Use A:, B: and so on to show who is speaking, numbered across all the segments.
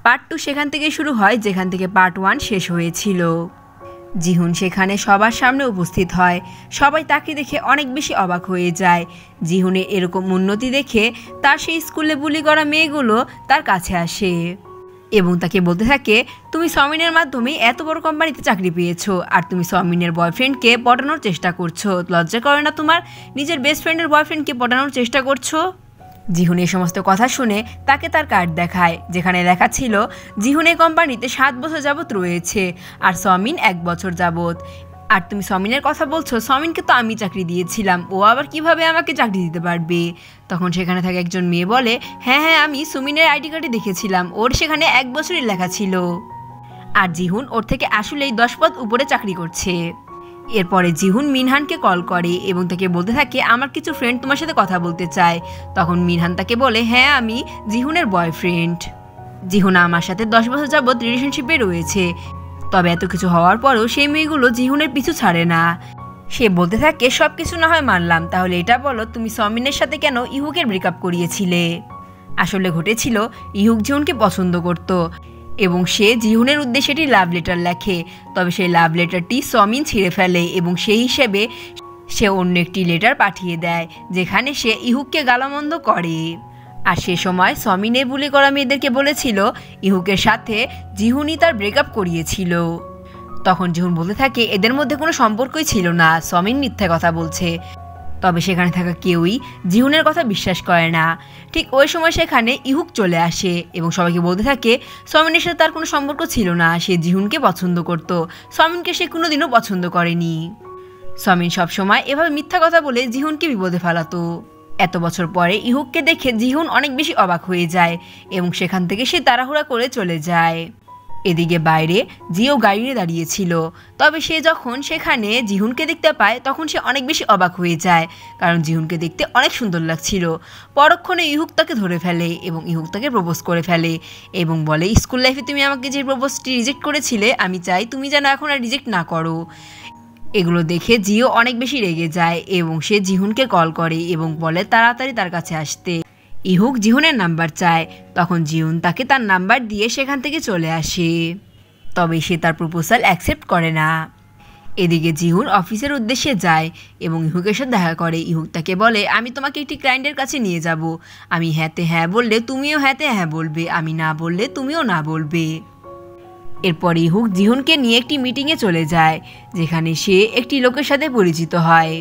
A: Part 2 সেখান থেকে শুরু হয় যেখান থেকে পার্ট 1 শেষ হয়েছিল। জিহুন সেখানে সবার সামনে উপস্থিত হয়। সবাই তাকে দেখে অনেক বেশি অবাক হয়ে যায়। জিহুনের এরকম উন্নতি দেখে তার সেই স্কুলে বুলি করা মেয়েগুলো তার কাছে আসে এবং তাকে বলতে থাকে, তুমি সমিনের মাধ্যমে এত বড় কোম্পানিতে চাকরি পেয়েছো আর তুমি সমিনের বয়ফ্রেন্ডকে পটানোর চেষ্টা করছো। লজ্জা করে না তোমার? নিজের বেস্ট ফ্রেন্ডের বয়ফ্রেন্ডকে পটানোর চেষ্টা করছো। জিহুন এই সমস্ত কথা শুনে তাকে তার কার্ড দেখায়, যেখানে লেখা ছিল জিহুন এই কোম্পানিতে 7 বছর যাবৎ রয়েছে আর সমিন 1 বছর যাবৎ। আর তুমি সমিনের কথা বলছো, সমিনকে তো আমি চাকরি দিয়েছিলাম, ও আবার কিভাবে আমাকে চাকরি দিতে পারবে? তখন সেখানে থাকে একজন মেয়ে বলে, হ্যাঁ হ্যাঁ, আমি সুমিনের আইডি কার্ডে দেখেছিলাম, ওর সেখানে 1 বছরই লেখা ছিল। আর জিহুন ওর থেকে আসলেই 10 পদ উপরে চাকরি করছে। এরপরে জিহুন মিনহানকে কল করে এবং তাকে বলতে থাকে, আমার কিছু ফ্রেন্ড তোমার সাথে কথা বলতে চায়। তখন মিনহান তাকে বলে, হ্যাঁ আমি জিহুনের বয়ফ্রেন্ড। জিহুন আমার সাথে 10 বছর যাবৎ রিলেশনশিপে রয়েছে। তবে এত কিছু হওয়ার পরেও সেই মেয়েগুলো জিহুনের পিছু ছাড়ে না। সে বলতে থাকে, সব কিছু না হয় মানলাম, তাহলে এটা বলো তুমি সমিনের সাথে কেন ইহুকের ব্রেকআপ করিয়েছিলে? আসলে ঘটেছিল, ইহুক জিহুনকে পছন্দ করত এবং সে জিহুনের উদ্দেশ্যে একটি লাভ লেটার লেখে। তবে সেই লাভ লেটারটি সমিন ছিঁড়ে ফেলে এবং সেই হিসেবে সে অন্য একটি লেটার পাঠিয়ে দেয়, যেখানে সে ইহুককে গালামন্দ করে। আর সে সময় সমিনে বুলি করা মেয়েদেরকে বলেছিল ইহুকের সাথে জিহুনই তার ব্রেকআপ করিয়েছিল। তখন জিহুন বলতে থাকে, এদের মধ্যে কোনো সম্পর্কই ছিল না, সমিন মিথ্যা কথা বলছে। তবে সেখানে থাকা কেউই জিহুনের কথা বিশ্বাস করে না। ঠিক ওই সময় সেখানে ইহুক চলে আসে এবং সবাইকে বলতে থাকে সমিনের সাথে তার কোনো সম্পর্ক ছিল না, সে জিহুনকে পছন্দ করত, সমিনকে সে কোনোদিনও পছন্দ করেনি। সমিন সবসময় এভাবে মিথ্যা কথা বলে জিহুনকে বিপদে ফেলাতো। এত বছর পরে ইহুককে দেখে জিহুন অনেক বেশি অবাক হয়ে যায় এবং সেখান থেকে সে তাড়াহুড়া করে চলে যায়। এদিকে বাইরে জিও গাড়ি নিয়ে দাঁড়িয়েছিল। তবে সে যখন সেখানে জিহুনকে দেখতে পায় তখন সে অনেক বেশি অবাক হয়ে যায়, কারণ জিহুনকে দেখতে অনেক সুন্দর লাগছিল। পরক্ষণে ইহুক তাকে ধরে ফেলে এবং ইহুক তাকে প্রপোজ করে ফেলে এবং বলে, স্কুল লাইফে তুমি আমাকে যে প্রপোজটি রিজেক্ট করেছিলে, আমি চাই তুমি যেন এখন আর রিজেক্ট না করো। এগুলো দেখে জিও অনেক বেশি রেগে যায় এবং সে জিহুনকে কল করে এবং বলে তাড়াতাড়ি তার কাছে আসতে। ইহুক জিহুনের নাম্বার চায়। তখন জিহুন তাকে তার নাম্বার দিয়ে সেখান থেকে চলে আসে। তবে সে তার প্রপোজাল অ্যাকসেপ্ট করে না। এদিকে জিহুন অফিসের উদ্দেশ্যে যায় এবং ইহুকের সাথে দেখা করে। ইহুক তাকে বলে, আমি তোমাকে একটি ক্লায়েন্টের কাছে নিয়ে যাব, আমি হ্যাঁতে হ্যাঁ বললে তুমিও হ্যাঁতে হ্যাঁ বলবে, আমি না বললে তুমিও না বলবে। এরপর ইহুক জিহুনকে নিয়ে একটি মিটিংয়ে চলে যায়, যেখানে সে একটি লোকের সাথে পরিচিত হয়।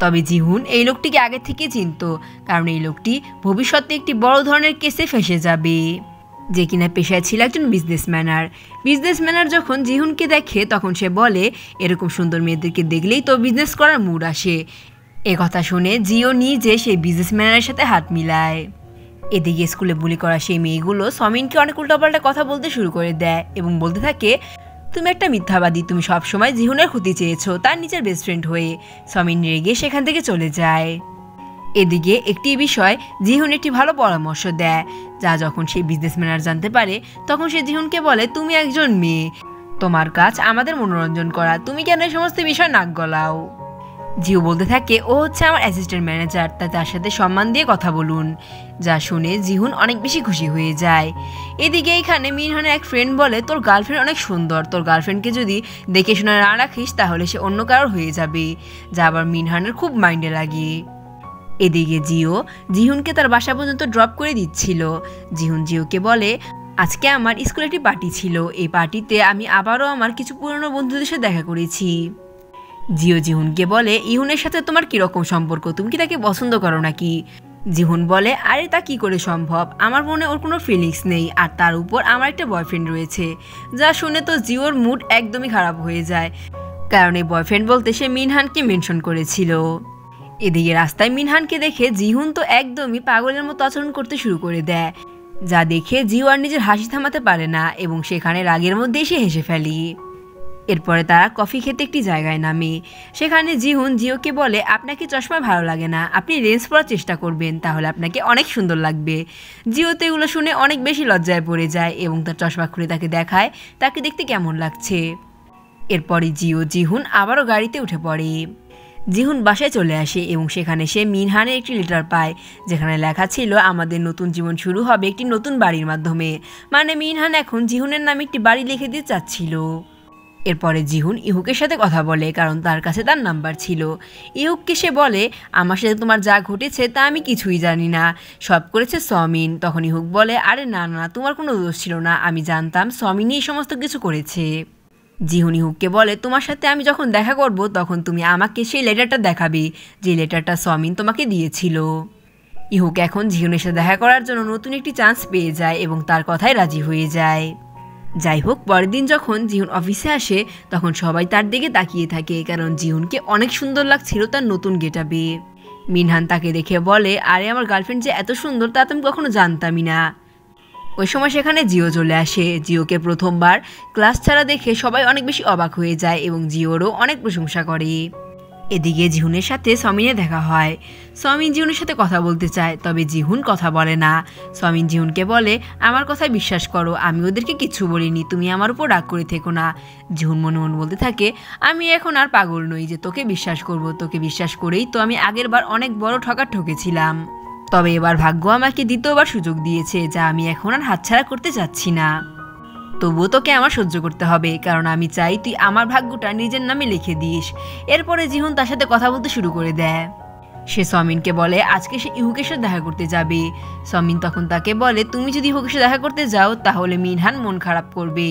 A: তবে জিহুন এই লোকটিকে আগে থেকে চিনত, কারণ এই লোকটি ভবিষ্যতে একটি বড় ধরনের কেসে ফেঁসে যাবে, যে কিনা পেশায় ছিল একজন বিজনেসম্যানার যখন জিহুনকে দেখে তখন সে বলে, এরকম সুন্দর মেয়েদেরকে দেখলেই তো বিজনেস করার মুড আসে। এ কথা শুনে জিও নিজে সেই বিজনেসম্যানের সাথে হাত মিলায়। এদিকে স্কুলে বুলি করা সেই মেয়েগুলো সমিনকে অনেক উল্টাপাল্টা কথা বলতে শুরু করে দেয় এবং বলতে থাকে, তুমি একটা মিথ্যাবাদী, তুমি সবসময় জিহুনের ক্ষতি চেয়েছো তার নিজের বেস্ট ফ্রেন্ড হয়ে। সমিন রেগে সেখান থেকে চলে যায়। এদিকে একটি বিষয় জিহুন একটি ভালো পরামর্শ দেয়, যা যখন সেই বিজনেসম্যানার জানতে পারে তখন সে জিহুনকে বলে, তুমি একজন মেয়ে, তোমার কাজ আমাদের মনোরঞ্জন করা, তুমি কেন এই সমস্ত বিষয় নাক গলাও? জিও বলতে থাকে, ও হচ্ছে আমার অ্যাসিস্ট্যান্ট ম্যানেজার, তাই তার সাথে সম্মান দিয়ে কথা বলুন। যা শুনে জিহুন অনেক বেশি খুশি হয়ে যায়। এদিকে এখানে মিনহানের এক ফ্রেন্ড বলে, তোর গার্লফ্রেন্ড অনেক সুন্দর, তোর গার্লফ্রেন্ডকে যদি দেখে শুনে না রাখিস তাহলে সে অন্য কারোর হয়ে যাবে, যা আবার মিনহানের খুব মাইন্ডে লাগে। এদিকে জিও জিহুনকে তার বাসা পর্যন্ত ড্রপ করে দিচ্ছিল। জিহুন জিওকে বলে, আজকে আমার স্কুলে একটি পার্টি ছিল, এই পার্টিতে আমি আবারও আমার কিছু পুরনো বন্ধুদের সাথে দেখা করেছি। জিও জিহুনকে বলে, ইহুনের সাথে তোমার কিরকম সম্পর্ক, তুমি কি তাকে পছন্দ করো নাকি? জিহুন বলে, আরে তা কি করে সম্ভব, আমার মনে ওর কোনো ফিলিংস নেই, আর তার উপর আমার একটা বয়ফ্রেন্ড রয়েছে। যা শুনে তো জিওর মুড একদমই খারাপ হয়ে যায়, কারণ এই বয়ফ্রেন্ড বলতে সে মিনহানকে মেনশন করেছিল। এদিকে রাস্তায় মিনহানকে দেখে জিহুন তো একদমই পাগলের মতো আচরণ করতে শুরু করে দেয়, যা দেখে জিও আর নিজের হাসি থামাতে পারে না এবং সেখানে রাগের মধ্যেই সে হেসে ফেলে। এরপরে তারা কফি খেতে একটি জায়গায় নামে। সেখানে জিহুন জিওকে বলে, আপনাকে চশমা ভালো লাগে না, আপনি লেন্স পরার চেষ্টা করবেন, তাহলে আপনাকে অনেক সুন্দর লাগবে। জিও তো এগুলো শুনে অনেক বেশি লজ্জায় পড়ে যায় এবং তার চশমা খুলে তাকে দেখায় তাকে দেখতে কেমন লাগছে। এরপরে জিও জিহুন আবারও গাড়িতে উঠে পড়ে। জিহুন বাসায় চলে আসে এবং সেখানে সে মিনহানের একটি লেটার পায়, যেখানে লেখা ছিল আমাদের নতুন জীবন শুরু হবে একটি নতুন বাড়ির মাধ্যমে। মানে মিনহান এখন জিহুনের নামে একটি বাড়ি লিখে দিতে চাচ্ছিল। এরপরে জিহুন ইহুকের সাথে কথা বলে, কারণ তার কাছে তার নাম্বার ছিল। ইহুককে সে বলে, আমার সাথে তোমার যা ঘটেছে তা আমি কিছুই জানি না, সব করেছে সমিন। তখন ইহুক বলে, আরে না না, তোমার কোনো দোষ ছিল না, আমি জানতাম সমিনই এই সমস্ত কিছু করেছে। জিহুন ইহুককে বলে, তোমার সাথে আমি যখন দেখা করব তখন তুমি আমাকে সেই লেটারটা দেখাবে, যে লেটারটা সমিন তোমাকে দিয়েছিল। ইহুক এখন জিহুনের সাথে দেখা করার জন্য নতুন একটি চান্স পেয়ে যায় এবং তার কথায় রাজি হয়ে যায়। যাই হোক, পরের দিন যখন জিহুন অফিসে আসে তখন সবাই তার দিকে তাকিয়ে থাকে, কারণ জিহুনকে অনেক সুন্দর লাগছিল তার নতুন গেটআপে। মিনহান তাকে দেখে বলে, আরে আমার গার্লফ্রেন্ড যে এত সুন্দর তা তুমি কখনো জানতামই না। ওই সময় সেখানে জিও চলে আসে। জিওকে প্রথমবার ক্লাস ছাড়া দেখে সবাই অনেক বেশি অবাক হয়ে যায় এবং জিওরও অনেক প্রশংসা করে। এদিকে জিহুনের সাথে সমিনের দেখা হয়। সমিন জিহুনের সাথে কথা বলতে চায়, তবে জিহুন কথা বলে না। সমিন জিহুনকে বলে, আমার কথায় বিশ্বাস করো, আমি ওদেরকে কিছু বলিনি, তুমি আমার উপর রাগ করে থেকো না। জিহুন মনে মনে বলতে থাকে, আমি এখন আর পাগল নই যে তোকে বিশ্বাস করব, তোকে বিশ্বাস করেই তো আমি আগের বার অনেক বড় ঠকেছিলাম। তবে এবার ভাগ্য আমাকে দ্বিতীয়বার সুযোগ দিয়েছে, যা আমি এখন আর হাতছাড়া করতে চাচ্ছি না। তবুও তোকে আমার সহ্য করতে হবে, কারণ আমি চাই তুই আমার ভাগ্যটা নিজের নামে লিখে দিস। এরপরে জিহুন তার সাথে কথা বলতে শুরু করে দেয়। সে সমিনকে বলে আজকে সে ইহুকের সাথে দেখা করতে যাবে। সমিন তখন তাকে বলে, তুমি যদি ইহুকের সাথে দেখা করতে যাও তাহলে মিনহান মন খারাপ করবে।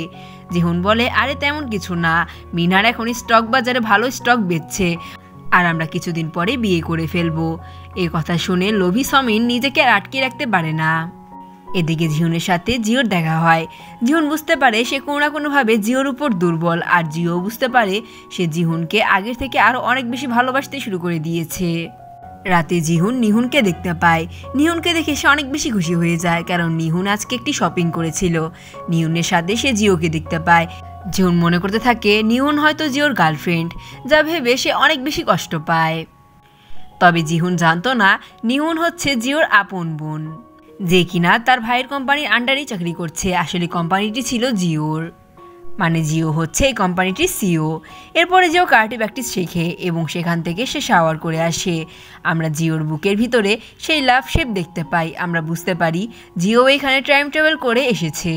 A: জিহুন বলে, আরে তেমন কিছু না, মিনহান এখন স্টক বাজারে ভালো স্টক বেচছে, আর আমরা কিছুদিন পরে বিয়ে করে ফেলবো। এই কথা শুনে লোভী সমিন নিজেকে আর আটকে রাখতে পারে না। এদিকে জিহুনের সাথে জিওর দেখা হয়। জিহুন বুঝতে পারে সে কোনো না কোনোভাবে জিওর উপর দুর্বল, আর জিও বুঝতে পারে সে জিহুনকে আগের থেকে আরও অনেক বেশি ভালোবাসতে শুরু করে দিয়েছে। রাতে জিহুন নিহুনকে দেখতে পায়। নিহুনকে দেখে সে অনেক বেশি খুশি হয়ে যায়, কারণ নিহুন আজকে একটি শপিং করেছিল। নিহুনের সাথে সে জিওকে দেখতে পায়। জিহুন মনে করতে থাকে নিহুন হয়তো জিওর গার্লফ্রেন্ড, যা ভেবে সে অনেক বেশি কষ্ট পায়। তবে জিহুন জানতো না নিহুন হচ্ছে জিওর আপন বোন, যে কিনা তার ভাইয়ের কোম্পানির আন্ডারেই চাকরি করছে। আসলে কোম্পানিটি ছিল জিওর, মানে জিও হচ্ছে এই কোম্পানিটির সিও। এরপরে জিও কারাটে প্র্যাকটিস শেখে এবং সেখান থেকে সে শাওয়ার করে আসে। আমরা জিওর বুকের ভিতরে সেই লাভ শেপ দেখতে পাই। আমরা বুঝতে পারি জিও এখানে টাইম ট্রাভেল করে এসেছে,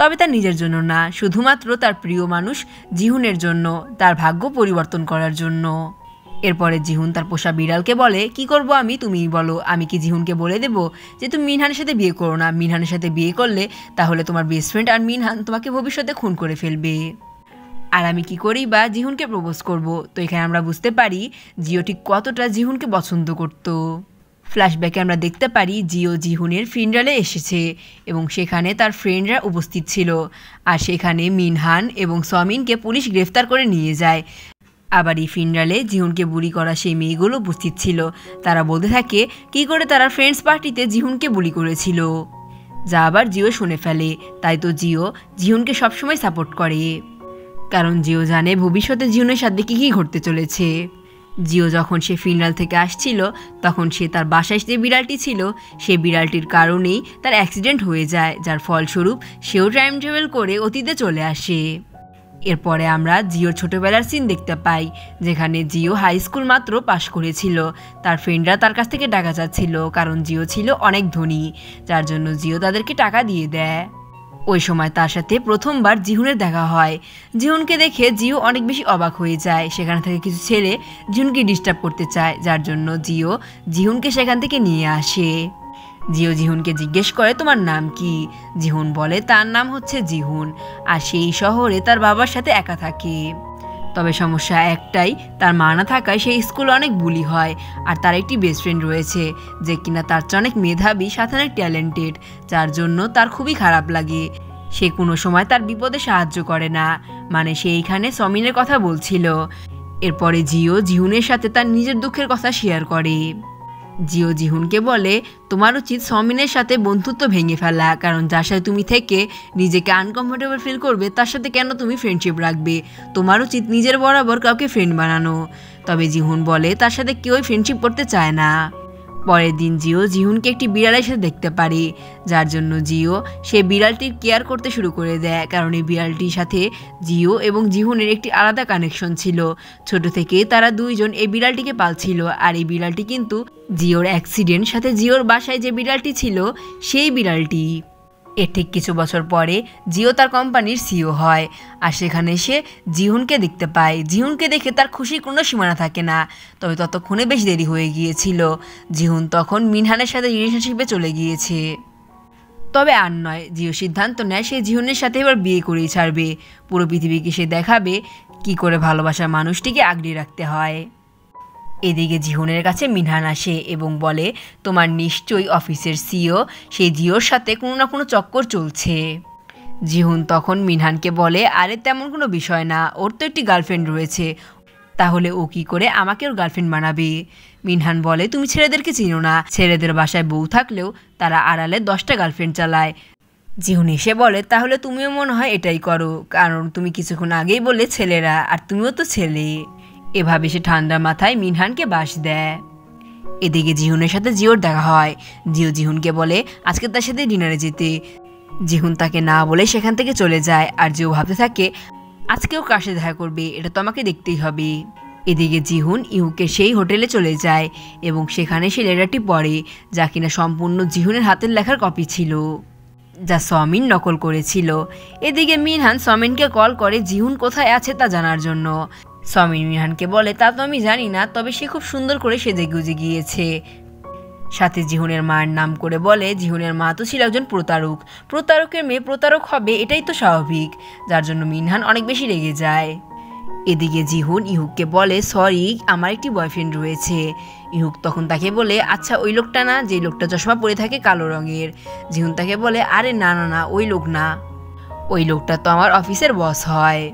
A: তবে তার নিজের জন্য না, শুধুমাত্র তার প্রিয় মানুষ জিহুনের জন্য, তার ভাগ্য পরিবর্তন করার জন্য। এরপরে জিহুন তার পোষা বিড়ালকে বলে, কি করব আমি, তুমিই বলো। আমি কি জিহুনকে বলে দেব যে তুমি মিনহানের সাথে বিয়ে করো না? মিনহানের সাথে বিয়ে করলে তাহলে তোমার বেস্ট ফ্রেন্ড আর মিনহান তোমাকে ভবিষ্যতে খুন করে ফেলবে। আর আমি কি করি বা জিহুনকে প্রপোজ করব? তো এখানে আমরা বুঝতে পারি জিও ঠিক কতটা জিহুনকে পছন্দ করত। ফ্ল্যাশব্যাকে আমরা দেখতে পারি জিও জিহুনের ফিনরালে এসেছে এবং সেখানে তার ফ্রেন্ডরা উপস্থিত ছিল, আর সেখানে মিনহান এবং সমিনকে পুলিশ গ্রেফতার করে নিয়ে যায়। আবার এই ফিনরালে জিহুনকে বুলি করা সেই মেয়েগুলো উপস্থিত ছিল। তারা বলতে থাকে কি করে তারা ফ্রেন্ডস পার্টিতে জিহুনকে বুলি করেছিল, যা আবার জিও শুনে ফেলে। তাই তো জিও জিহুনকে সবসময় সাপোর্ট করে, কারণ জিও জানে ভবিষ্যতে জিহুনের সাথে কী কী ঘটতে চলেছে। জিও যখন সে ফিনরাল থেকে আসছিল তখন সে তার বাসায় যে বিড়ালটি ছিল সেই বিড়ালটির কারণেই তার অ্যাক্সিডেন্ট হয়ে যায়, যার ফলস্বরূপ সেও টাইম ট্রাভেল করে অতীতে চলে আসে। এরপরে আমরা জিওর ছোটোবেলার সিন দেখতে পাই, যেখানে জিও হাই স্কুল মাত্র পাশ করেছিল। তার ফ্রেন্ডরা তার কাছ থেকে টাকা চাচ্ছিল, কারণ জিও ছিল অনেক ধনী, যার জন্য জিও তাদেরকে টাকা দিয়ে দেয়। ওই সময় তার সাথে প্রথমবার জিহুনের দেখা হয়। জিহুনকে দেখে জিও অনেক বেশি অবাক হয়ে যায়। সেখান থেকে কিছু ছেলে জিহুনকে ডিস্টার্ব করতে চায়, যার জন্য জিও জিহুনকে সেখান থেকে নিয়ে আসে। জিও জিহুনকে জিজ্ঞেস করে তোমার নাম কি? জিহুন বলে তার নাম হচ্ছে জিহুন, আর সেই শহরে তার বাবার সাথে একা থাকে। তবে সমস্যা একটাই, তার মা না থাকায় সেই স্কুলে অনেক বুলি হয়, আর তার একটি বেস্ট ফ্রেন্ড রয়েছে যে কিনা তার চেয়ে অনেক মেধাবী, সাথে অনেক ট্যালেন্টেড, যার জন্য তার খুবই খারাপ লাগে। সে কোনো সময় তার বিপদে সাহায্য করে না, মানে সে এইখানে সমিনের কথা বলছিল। এরপরে জিও জিহুনের সাথে তার নিজের দুঃখের কথা শেয়ার করে। জিও জিহুনকে বলে তোমার উচিত সমিনের সাথে বন্ধুত্ব ভেঙে ফেলা, কারণ যার সাথে তুমি থেকে নিজেকে আনকমফোর্টেবল ফিল করবে তার সাথে কেন তুমি ফ্রেন্ডশিপ রাখবে? তোমার উচিত নিজের বরাবর কাউকে ফ্রেন্ড বানানো। তবে জিহুন বলে তার সাথে কেউই ফ্রেন্ডশিপ করতে চায় না। পরের দিন জিও জিহুনকে একটি বিড়ালের সাথে দেখতে পারে, যার জন্য জিও সে বিড়ালটির কেয়ার করতে শুরু করে দেয়। কারণ এই বিড়ালটির সাথে জিও এবং জিহুনের একটি আলাদা কানেকশন ছিল। ছোট থেকে তারা দুইজন এই বিড়ালটিকে পালছিল। আর এই বিড়ালটি কিন্তু জিওর অ্যাক্সিডেন্ট সাথে জিওর বাসায় যে বিড়ালটি ছিল সেই বিড়ালটি। এর ঠিক কিছু বছর পরে জিও তার কোম্পানির সিইও হয়। আর সেখানে সে জিহুনকে দেখতে পায়। জিহুনকে দেখে তার খুশির কোনো সীমানা থাকে না। তবে ততক্ষণে বেশ দেরি হয়ে গিয়েছিল। জিহুন তখন মিনহানের সাথে রিলেশনশিপে চলে গিয়েছে। তবে আর নয়, জিও সিদ্ধান্ত নেয় সে জিহুনের সাথে এবার বিয়ে করেই ছাড়বে। পুরো পৃথিবীকে সে দেখাবে কি করে ভালোবাসার মানুষটিকে আগলে রাখতে হয়। এদিকে জিহুনের কাছে মিনহান আসে এবং বলে, তোমার নিশ্চয়ই অফিসের সিইও সেই জিওর সাথে কোনো না কোনো চক্কর চলছে। জিহুন তখন মিনহানকে বলে, আরে তেমন কোনো বিষয় না, ওর তো একটি গার্লফ্রেন্ড রয়েছে, তাহলে ও কি করে আমাকে ওর গার্লফ্রেন্ড বানাবে। মিনহান বলে, তুমি ছেলেদেরকে চিনো না, ছেলেদের বাসায় বউ থাকলেও তারা আড়ালে 10টা গার্লফ্রেন্ড চালায়। জিহুন এসে বলে, তাহলে তুমিও মনে হয় এটাই করো, কারণ তুমি কিছুক্ষণ আগেই বললে ছেলেরা, আর তুমিও তো ছেলে। এভাবে সে ঠান্ডা মাথায় মিনহানকে বাস দেয়। এদিকে জিহুনের সাথে জিওর দেখা হয়। জিও জিহুনকে বলে আজকে তার সাথে ডিনারে যেতে। জিহুন তাকে না বলে সেখান থেকে চলে যায়। আর জিও ভাবতে থাকে আজকেও কার সাথে দেখা করবে, এটা তো আমাকে দেখতেই হবে। এদিকে জিহুন ইহুকে সেই হোটেলে চলে যায় এবং সেখানে সে লেটারটি পড়ে, যা কিনা সম্পূর্ণ জিহুনের হাতের লেখার কপি ছিল, যা সমিন নকল করেছিল। এদিকে মিনহান সমিনকে কল করে জিহুন কোথায় আছে তা জানার জন্য। সমিন মিনহানকে বলে, তা তো আমি জানি না, তবে সে খুব সুন্দর করে সেজে গুজে গিয়েছে। সাথে জিহুনের মায়ের নাম করে বলে, জিহুনের মা তো ছিল একজন প্রতারক, প্রতারকের মেয়ে প্রতারক হবে এটাই তো স্বাভাবিক, যার জন্য মিনহান অনেক বেশি রেগে যায়। এদিকে জিহুন ইহুককে বলে, সরি আমার একটি বয়ফ্রেন্ড রয়েছে। ইহুক তখন তাকে বলে, আচ্ছা ওই লোকটা না, যে লোকটা চশমা পরে থাকে কালো রঙের। জিহুন তাকে বলে, আরে না না না, ওই লোক না, ওই লোকটা তো আমার অফিসের বস হয়।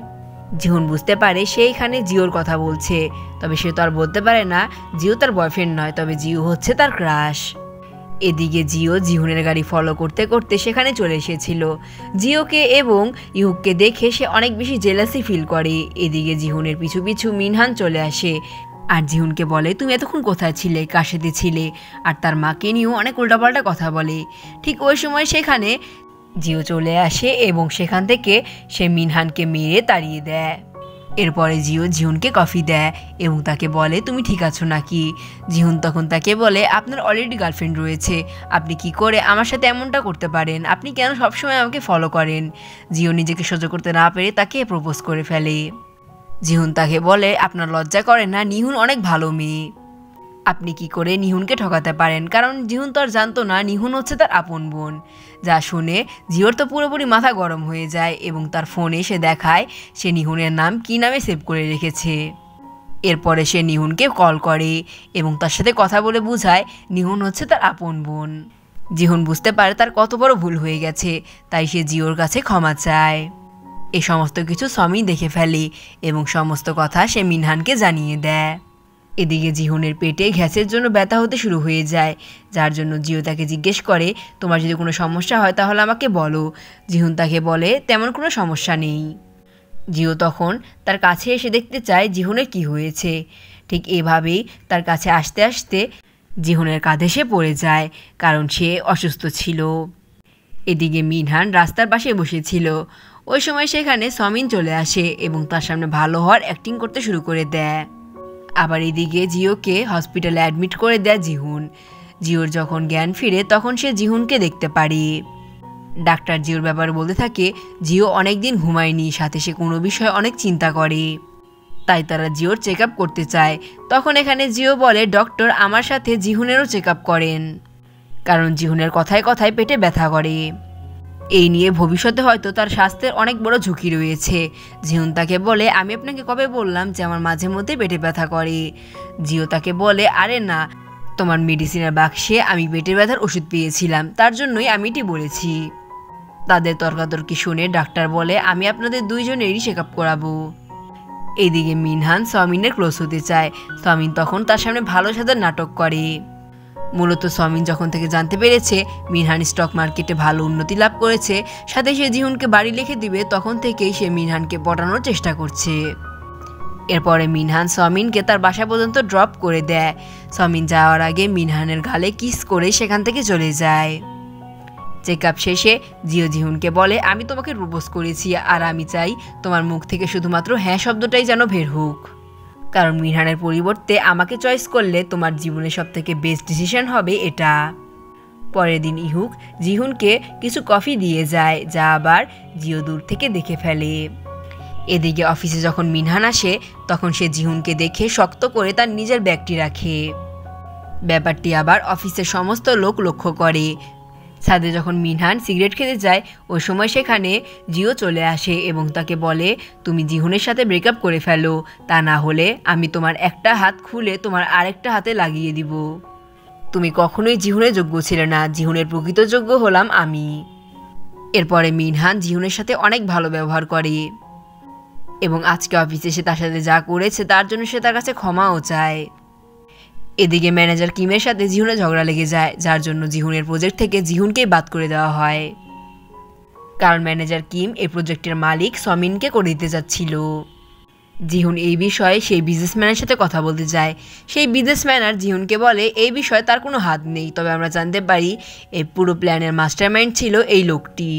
A: জিহুন বুঝতে পারে সে এখানে জিওর কথা বলছে, তবে সে তো আর বলতে পারে না জিও তার বয়ফ্রেন্ড নয়, তবে জিও হচ্ছে তার ক্রাশ। এদিকে জিও জিহুনের গাড়ি ফলো করতে করতে সেখানে চলে এসেছিল। জিওকে এবং ইহুককে দেখে সে অনেক বেশি জেলাসি ফিল করে। এদিকে জিহুনের পিছু পিছু মিনহান চলে আসে আর জিহুনকে বলে, তুমি এতক্ষণ কোথায় ছিলে, কার সাথে ছিলে, আর তার মাকে নিয়েও অনেক উল্টাপাল্টা কথা বলে। ঠিক ওই সময় সেখানে জিও চলে আসে এবং সেখান থেকে সে মিনহানকে মেরে তাড়িয়ে দেয়। এরপরে জিও জিহুনকে কফি দেয় এবং তাকে বলে, তুমি ঠিক আছো নাকি। জিহুন তখন তাকে বলে, আপনার অলরেডি গার্লফ্রেন্ড রয়েছে, আপনি কি করে আমার সাথে এমনটা করতে পারেন, আপনি কেন সবসময় আমাকে ফলো করেন। জিও নিজেকে সহ্য করতে না পেরে তাকে প্রপোজ করে ফেলে। জিহুন তাকে বলে, আপনার লজ্জা করে না, নিহুন অনেক ভালো মেয়ে, আপনি কি করে নিহুনকে ঠকাতে পারেন। কারণ জিহুন তো আর জানতো না নিহুন হচ্ছে তার আপন বোন। যা শুনে জিওর তো পুরোপুরি মাথা গরম হয়ে যায় এবং তার ফোনে সে দেখায় সে নিহুনের নাম কী নামে সেভ করে রেখেছে। এরপরে সে নিহুনকে কল করে এবং তার সাথে কথা বলে বোঝায় নিহুন হচ্ছে তার আপন বোন। জিহুন বুঝতে পারে তার কত বড় ভুল হয়ে গেছে, তাই সে জিওর কাছে ক্ষমা চায়। এই সমস্ত কিছু সমি দেখে ফেলে এবং সমস্ত কথা সে মিনহানকে জানিয়ে দেয়। এদিকে জিহুনের পেটে গ্যাসের জন্য ব্যথা হতে শুরু হয়ে যায়, যার জন্য জিও তাকে জিজ্ঞেস করে, তোমার যদি কোনো সমস্যা হয় তাহলে আমাকে বলো। জিহুন তাকে বলে, তেমন কোনো সমস্যা নেই। জিও তখন তার কাছে এসে দেখতে চায় জিহুনের কি হয়েছে। ঠিক এভাবেই তার কাছে আসতে আসতে জিহুনের কাঁধে সে পড়ে যায়, কারণ সে অসুস্থ ছিল। এদিকে মিনহান রাস্তার পাশে বসেছিল। ওই সময় সেখানে সমিন চলে আসে এবং তার সামনে ভালো হওয়ার অ্যাক্টিং করতে শুরু করে দেয়। আবার এদিকে জিওকে হসপিটালে অ্যাডমিট করে দেয় জিহুন। জিওর যখন জ্ঞান ফিরে তখন সে জিহুনকে দেখতে পারে। ডাক্তার জিওর ব্যাপারে বলতে থাকে, জিও অনেক দিন ঘুমায়নি, সাথে সে কোনো বিষয়ে অনেক চিন্তা করে, তাই তারা জিওর চেক আপ করতে চায়। তখন এখানে জিও বলে, ডক্টর আমার সাথে জিহুনেরও চেক আপ করেন, কারণ জিহুনের কথায় কথায় পেটে ব্যথা করে। এই নিয়ে ভবিষ্যতে হয়তো তার স্বাস্থ্যের অনেক বড় ঝুঁকি রয়েছে। জিহুন তাকে বলে, আমি আপনাকে কবে বললাম যে আমার মাঝে মধ্যে পেটে ব্যথা করে। জিও তাকে বলে, আরে না, তোমার মেডিসিনের বাক্সে আমি পেটের ব্যথার ওষুধ পেয়েছিলাম, তার জন্যই আমি এটি বলেছি। তাদের তর্কাতর্কি শুনে ডাক্তার বলে, আমি আপনাদের দুইজনেরই চেক আপ করাবো। এইদিকে মিনহান সমিনের ক্লোজ হতে চায়। সমিন তখন তার সামনে ভালো সাজার নাটক করে। মূলত সমিন যখন থেকে জানতে পেরেছে মিনহান স্টক মার্কেটে ভালো উন্নতি লাভ করেছে, সাথে সে জিহুনকে বাড়ি লিখে দিবে, তখন থেকেই সে মিনহানকে পটানোর চেষ্টা করছে। এরপরে মিনহান সমিনকে তার বাসা পর্যন্ত ড্রপ করে দেয়। সমিন যাওয়ার আগে মিনহানের গালে কিস করে সেখান থেকে চলে যায়। চেকআপ শেষে জিও জিহুনকে বলে, আমি তোমাকে প্রপোজ করেছি আর আমি চাই তোমার মুখ থেকে শুধুমাত্র হ্যাঁ শব্দটাই যেন বের হোক, কারণ মিনহানের পরিবর্তে আমাকে চয়েস করলে তোমার জীবনের সবথেকে বেস্ট ডিসিশন হবে এটা। পরের দিন ইহুক জিহুনকে কিছু কফি দিয়ে যায়, যা আবার জিও দূর থেকে দেখে ফেলে। এদিকে অফিসে যখন মিনহান আসে তখন সে জিহুনকে দেখে শক্ত করে তার নিজের ব্যাগটি রাখে। ব্যাপারটি আবার অফিসের সমস্ত লোক লক্ষ্য করে। ছাদে যখন মিনহান সিগারেট খেতে যায় ওই সময় সেখানে জিও চলে আসে এবং তাকে বলে, তুমি জিহুনের সাথে ব্রেকআপ করে ফেলো, তা না হলে আমি তোমার একটা হাত খুলে তোমার আরেকটা হাতে লাগিয়ে দিব। তুমি কখনোই জিহুনের যোগ্য ছিলে না, জিহুনের প্রকৃত যোগ্য হলাম আমি। এরপরে মিনহান জিহুনের সাথে অনেক ভালো ব্যবহার করে এবং আজকে অফিসে সে তার সাথে যা করেছে তার জন্য সে তার কাছে ক্ষমাও চায়। এদিকে ম্যানেজার কিমের সাথে জিহুনের ঝগড়া লেগে যায়, যার জন্য জিহুনের প্রজেক্ট থেকে জিহুনকেই বাদ করে দেওয়া হয়, কারণ ম্যানেজার কিম এই প্রজেক্টের মালিক সমিনকে করে দিতে যাচ্ছিল। জিহুন এই বিষয়ে সেই বিজনেসম্যানের সাথে কথা বলতে যায়। সেই বিজনেসম্যান জিহুনকে বলে, এই বিষয়ে তার কোনো হাত নেই, তবে আমরা জানতে পারি এই পুরো প্ল্যানের মাস্টারমাইন্ড ছিল এই লোকটি।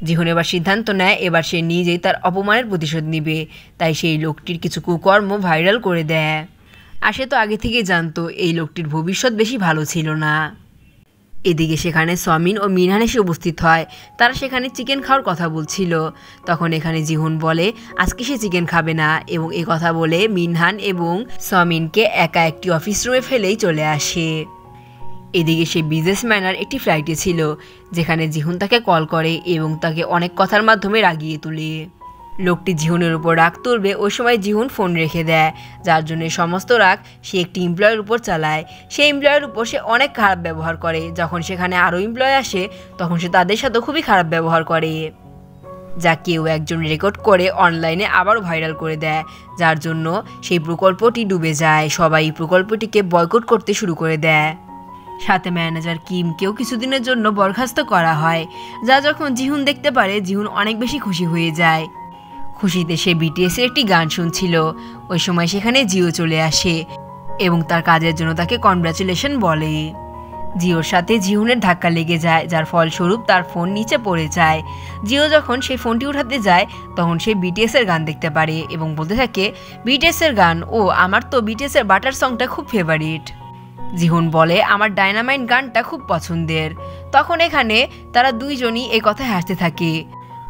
A: জিহুন এবার সিদ্ধান্ত নেয় এবার সে নিজেই তার অপমানের প্রতিশোধ নেবে, তাই সেই লোকটির কিছু কুকর্ম ভাইরাল করে দেয়। আর সে তো আগে থেকেই জানতো এই লোকটির ভবিষ্যৎ বেশি ভালো ছিল না। এদিকে সেখানে সমিন ও মিনহান এসে উপস্থিত হয়। তারা সেখানে চিকেন খাওয়ার কথা বলছিল। তখন এখানে জিহুন বলে আজকে সে চিকেন খাবে না এবং এই কথা বলে মিনহান এবং সমিনকে একা একটি অফিস রুমে ফেলেই চলে আসে। এদিকে সেই বিজনেসম্যানার একটি ফ্লাইটে ছিল, যেখানে জিহুন তাকে কল করে এবং তাকে অনেক কথার মাধ্যমে রাগিয়ে তোলে। লোকটি জিহুনের উপর রাগ তুলবে ওই সময় জিহুন ফোন রেখে দেয়, যার জন্য সমস্ত রাগ সে একটি এমপ্লয়ের উপর চালায়। সেই এমপ্লয়ের উপর সে অনেক খারাপ ব্যবহার করে। যখন সেখানে আরও এমপ্লয় আসে তখন সে তাদের সাথে খুবই খারাপ ব্যবহার করে, যা কেউ একজন রেকর্ড করে অনলাইনে আবারও ভাইরাল করে দেয়, যার জন্য সেই প্রকল্পটি ডুবে যায়। সবাই এই প্রকল্পটিকে বয়কট করতে শুরু করে দেয়। সাথে ম্যানেজার কিমকেও কিছুদিনের জন্য বরখাস্ত করা হয়, যা যখন জিহুন দেখতে পারে জিহুন অনেক বেশি খুশি হয়ে যায়। খুশিতে সে বিটিএসের একটি গান শুনছিল। ওই সময় সেখানে জিও চলে আসে এবং তার কাজের জন্য তাকে কনগ্রাচুলেশন বলে। জিওর সাথে জিহুনের ধাক্কা লেগে যায়, যার ফলস্বরূপ তার ফোন নিচে পড়ে যায়। জিও যখন সেই ফোনটি উঠাতে যায় তখন সে বিটিএসের গান দেখতে পারে এবং বলতে থাকে, বিটিএসের গান, ও আমার তো বিটিএসের বাটার সংটা খুব ফেভারিট। জিহুন বলে, আমার ডায়নামাইট গানটা খুব পছন্দের। তখন এখানে তারা দুইজনই এই কথায় হাসতে থাকে।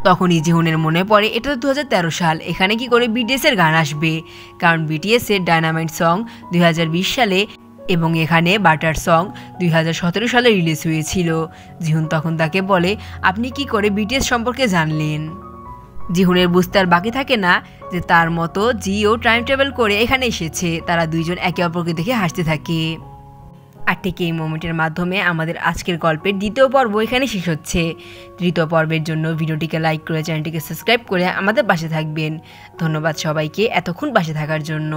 A: তখনই জিহুনের মনে পড়ে এটা তো 2013 সাল, এখানে কি করে বিটিএসের গান আসবে, কারণ বিটিএসের ডায়নামাইট সং 2020 সালে এবং এখানে বাটার সং 2017 সালে রিলিজ হয়েছিল। জিহুন তখন তাকে বলে, আপনি কি করে বিটিএস সম্পর্কে জানলেন? জিহুনের বুঝতে আর বাকি থাকে না যে তার মতো জিও টাইম ট্রাভেল করে এখানে এসেছে। তারা দুইজন একে অপরকে দেখে হাসতে থাকে। আর ঠিক এই মোমেন্টের মাধ্যমে আমাদের আজকের গল্পের দ্বিতীয় পর্ব এখানে শেষ হচ্ছে। তৃতীয় পর্বের জন্য ভিডিওটিকে লাইক করে চ্যানেলটিকে সাবস্ক্রাইব করে আমাদের পাশে থাকবেন। ধন্যবাদ সবাইকে এতক্ষণ পাশে থাকার জন্য।